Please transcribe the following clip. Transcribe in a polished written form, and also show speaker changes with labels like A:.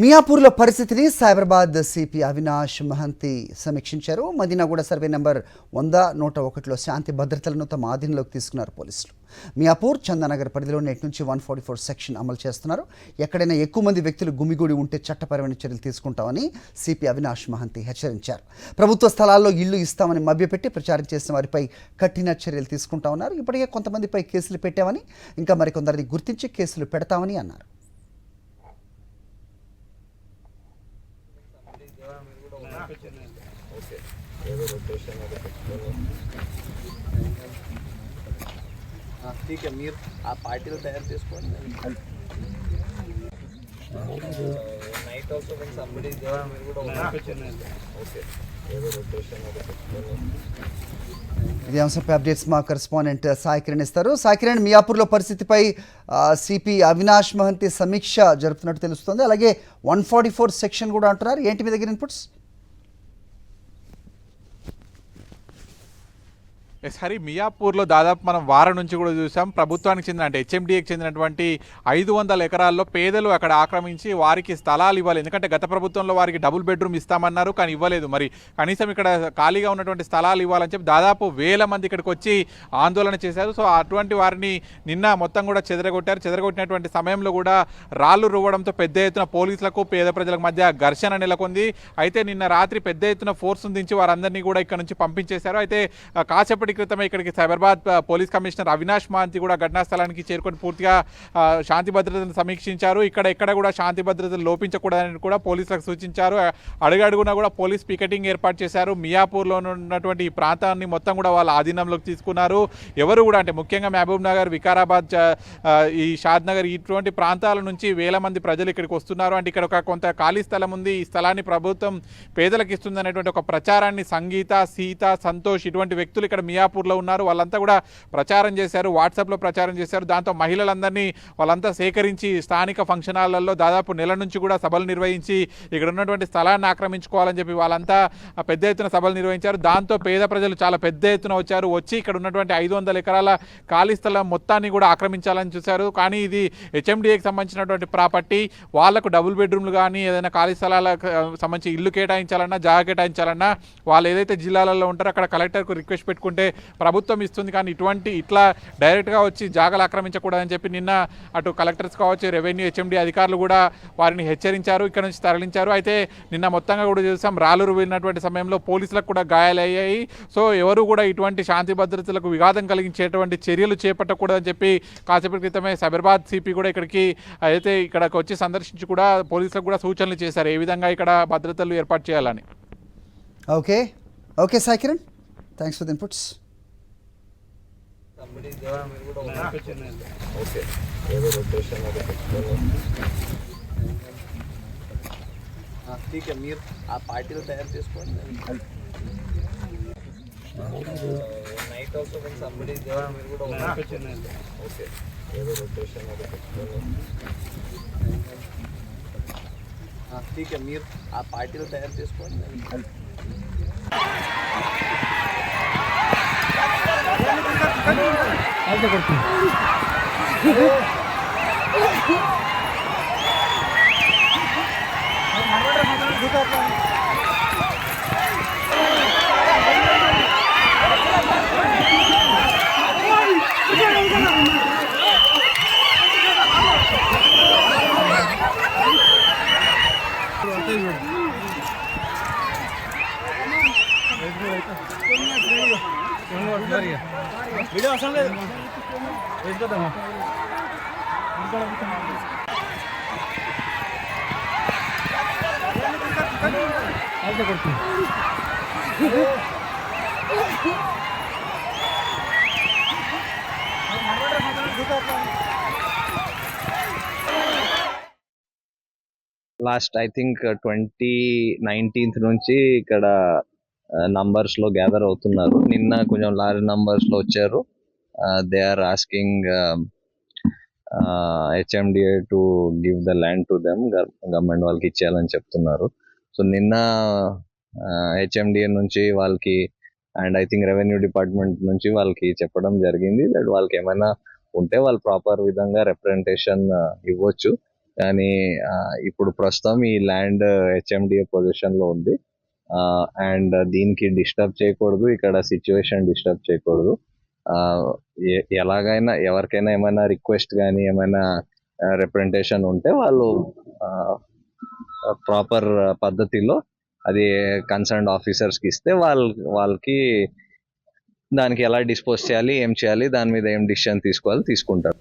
A: మియాపూర్లో పరిస్థితిని సైబరాబాద్ సిపి అవినాష్ మహంతి సమీక్షించారు. Madinaguda survey number 100-101లో శాంతి భద్రతలను తమ ఆధీనంలోకి తీసుకున్నారు పోలీసులు. మియాపూర్ చందానగర్ పరిధిలో నేటి నుంచి 144 సెక్షన్ అమలు చేస్తున్నారు. ఎక్కడైనా ఎక్కువ మంది వ్యక్తులు గుమిగూడి ఉంటే చట్టపరమైన చర్యలు తీసుకుంటామని సిపి అవినాష్ మహంతి హెచ్చరించారు. ప్రభుత్వ స్థలాల్లో ఇళ్లు ఇస్తామని మభ్యపెట్టి ప్రచారం చేసిన వారిపై కఠిన చర్యలు తీసుకుంటామన్నారు. ఇప్పటికే కొంతమందిపై కేసులు పెట్టామని, ఇంకా మరికొందరిని గుర్తించి కేసులు పెడతామని అన్నారు.
B: ठीक है మీరు ఆ పార్టీలో తయారు చేసుకోండి night also when somebody is there మీరు కూడా ఓకే ఏదో రొటేషన్
A: ఇదే అంశంపై అప్డేట్స్ మా కరెస్పాండెంట్ సాయి కిరణ్ ఇస్తారు. సాయి కిరణ్, మియాపూర్లో పరిస్థితిపై సిపి అవినాష్ మహంతి సమీక్ష జరుపుతున్నట్టు తెలుస్తుంది. అలాగే 144 సెక్షన్ కూడా అంటున్నారు. ఏంటి మీ దగ్గర ఇన్పుట్స్?
C: హరి, మియాపూర్లో దాదాపు మనం వారం నుంచి కూడా చూసాం. ప్రభుత్వానికి చెందిన అంటే హెచ్ఎండిఏకి చెందినటువంటి 500 ఎకరాల్లో పేదలు అక్కడ ఆక్రమించి వారికి స్థలాలు ఇవ్వాలి. ఎందుకంటే గత ప్రభుత్వంలో వారికి డబుల్ బెడ్రూమ్ ఇస్తామన్నారు, కానీ ఇవ్వలేదు. మరి కనీసం ఇక్కడ ఖాళీగా ఉన్నటువంటి స్థలాలు ఇవ్వాలని చెప్పి దాదాపు 1000 మంది ఇక్కడికి వచ్చి ఆందోళన చేశారు. సో అటువంటి వారిని నిన్న మొత్తం కూడా చెదరగొట్టారు. చెదరగొట్టినటువంటి సమయంలో కూడా రాళ్లు రువ్వడంతో పెద్ద ఎత్తున పోలీసులకు పేద ప్రజలకు మధ్య ఘర్షణ నెలకొంది. అయితే నిన్న రాత్రి పెద్ద ఎత్తున ఫోర్స్ దించి వారందరినీ కూడా ఇక్కడ నుంచి పంపించేశారు. అయితే కాసేపటి క్రితమే ఇక్కడికి సైబరాబాద్ పోలీస్ కమిషనర్ అవినాష్ మహంతి కూడా ఘటనా స్థలానికి చేరుకొని పూర్తిగా శాంతి భద్రతను సమీక్షించారు. ఎక్కడ కూడా శాంతి భద్రతలు లోపించకూడదని కూడా పోలీసులకు సూచించారు. అడుగడుగునా కూడా పోలీస్ పికెటింగ్ ఏర్పాటు చేశారు. మియాపూర్లో ఉన్నటువంటి ఈ ప్రాంతాన్ని మొత్తం కూడా వాళ్ళ ఆధీనంలోకి తీసుకున్నారు. ఎవరు కూడా అంటే ముఖ్యంగా మహబూబ్ నగర్, వికారాబాద్, ఈ షాద్ నగర్ ఇటువంటి ప్రాంతాల నుంచి 1000 మంది ప్రజలు ఇక్కడికి వస్తున్నారు. అంటే ఇక్కడ ఒక కొంత ఖాళీ స్థలం ఉంది, ఈ స్థలాన్ని ప్రభుత్వం పేదలకు ఇస్తుంది అనేటువంటి ఒక ప్రచారాన్ని సంగీత, సీత, సంతోష్ ఇటువంటి వ్యక్తులు ఇక్కడ మియాపూర్లో ఉన్నారు. వాళ్ళంతా కూడా ప్రచారం చేశారు, వాట్సాప్లో ప్రచారం చేశారు. దాంతో మహిళలందరినీ వాళ్ళంతా సేకరించి స్థానిక ఫంక్షన్ హాళ్లలో దాదాపు నెల నుంచి కూడా సభలు నిర్వహించి ఇక్కడ ఉన్నటువంటి స్థలాన్ని ఆక్రమించుకోవాలని చెప్పి వాళ్ళంతా పెద్ద ఎత్తున సభలు నిర్వహించారు. దాంతో పేద ప్రజలు చాలా పెద్ద ఎత్తున వచ్చి ఇక్కడ ఉన్నటువంటి 500 ఎకరాల ఖాళీ స్థలం మొత్తాన్ని కూడా ఆక్రమించాలని చూశారు. కానీ ఇది హెచ్ఎండిఏకి సంబంధించినటువంటి ప్రాపర్టీ. వాళ్లకు డబుల్ బెడ్రూమ్లు కానీ ఏదైనా ఖాళీ స్థలాలకు సంబంధించి ఇల్లు కేటాయించాలన్నా, జాగా కేటాయించాలన్నా వాళ్ళు ఏదైతే జిల్లాలలో ఉంటారో అక్కడ కలెక్టర్కు రిక్వెస్ట్ పెట్టుకుంటే ప్రభుత్వం ఇస్తుంది. కానీ ఇట్లా డైరెక్ట్గా వచ్చి జాగాలు ఆక్రమించకూడదని చెప్పి నిన్న అటు కలెక్టర్స్ కావచ్చు, రెవెన్యూ, హెచ్ఎండి అధికారులు కూడా వారిని హెచ్చరించారు, ఇక్కడ నుంచి తరలించారు. అయితే నిన్న మొత్తంగా కూడా చూసాం రాళ్ళు రువ్వినటువంటి సమయంలో పోలీసులకు కూడా గాయాలయ్యాయి. సో ఎవరు కూడా ఇటువంటి శాంతి భద్రతలకు విఘాతం కలిగించేటువంటి చర్యలు చేపట్టకూడదని చెప్పి కాసేపటి క్రితమే సైబరాబాద్ సిపి కూడా ఇక్కడికి వచ్చి సందర్శించి కూడా పోలీసులకు కూడా సూచనలు చేశారు ఏ విధంగా ఇక్కడ భద్రతలు ఏర్పాటు చేయాలని.
A: Okay Sai Kiran, thanks for the inputs.
B: somebody is there మీరు కూడా ఓకే ఏదో రొటేషన్ ठीक है మీరు ఆ పార్టీలో తయారు చేసుకోండి night also when somebody is there మీరు కూడా ఓకే ఏదో రొటేషన్ ठीक है మీరు ఆ పార్టీలో తయారు చేసుకోండి వీడియో అవసరం లేదు వేసుకోదామా
D: లాస్ట్ ఐ థింక్ 2019 నుంచి ఇక్కడ నంబర్స్ లో గ్యాదర్ అవుతున్నారు. నిన్న కొంచెం లార్జ్ నంబర్స్ లో వచ్చారు. They are asking HMDA to give the land to them, government వాళ్ళకి ఇచ్చేయాలని చెప్తున్నారు. సో నిన్న హెచ్ఎండిఏ నుంచి వాళ్ళకి and I think revenue department నుంచి వాళ్ళకి చెప్పడం జరిగింది దట్ వాళ్ళకి ఏమైనా ఉంటే వాళ్ళు ప్రాపర్ విధంగా రిప్రజెంటేషన్ ఇవ్వచ్చు. కానీ ఇప్పుడు ప్రస్తుతం ఈ ల్యాండ్ హెచ్ఎండిఏ పొజిషన్ లో ఉంది. అండ్ దీనికి డిస్టర్బ్ చేయకూడదు, ఇక్కడ సిచ్యువేషన్ డిస్టర్బ్ చేయకూడదు. ఎలాగైనా ఎవరికైనా ఏమైనా రిక్వెస్ట్ కానీ ఏమైనా రిప్రజెంటేషన్ ఉంటే వాళ్ళు ప్రాపర్ పద్ధతిలో అది కన్సర్న్డ్ ఆఫీసర్స్కి ఇస్తే వాళ్ళకి దానికి ఎలా డిస్పోజ్ చేయాలి, ఏం చేయాలి, దాని మీద ఏం డిసిషన్ తీసుకోవాలి తీసుకుంటారు.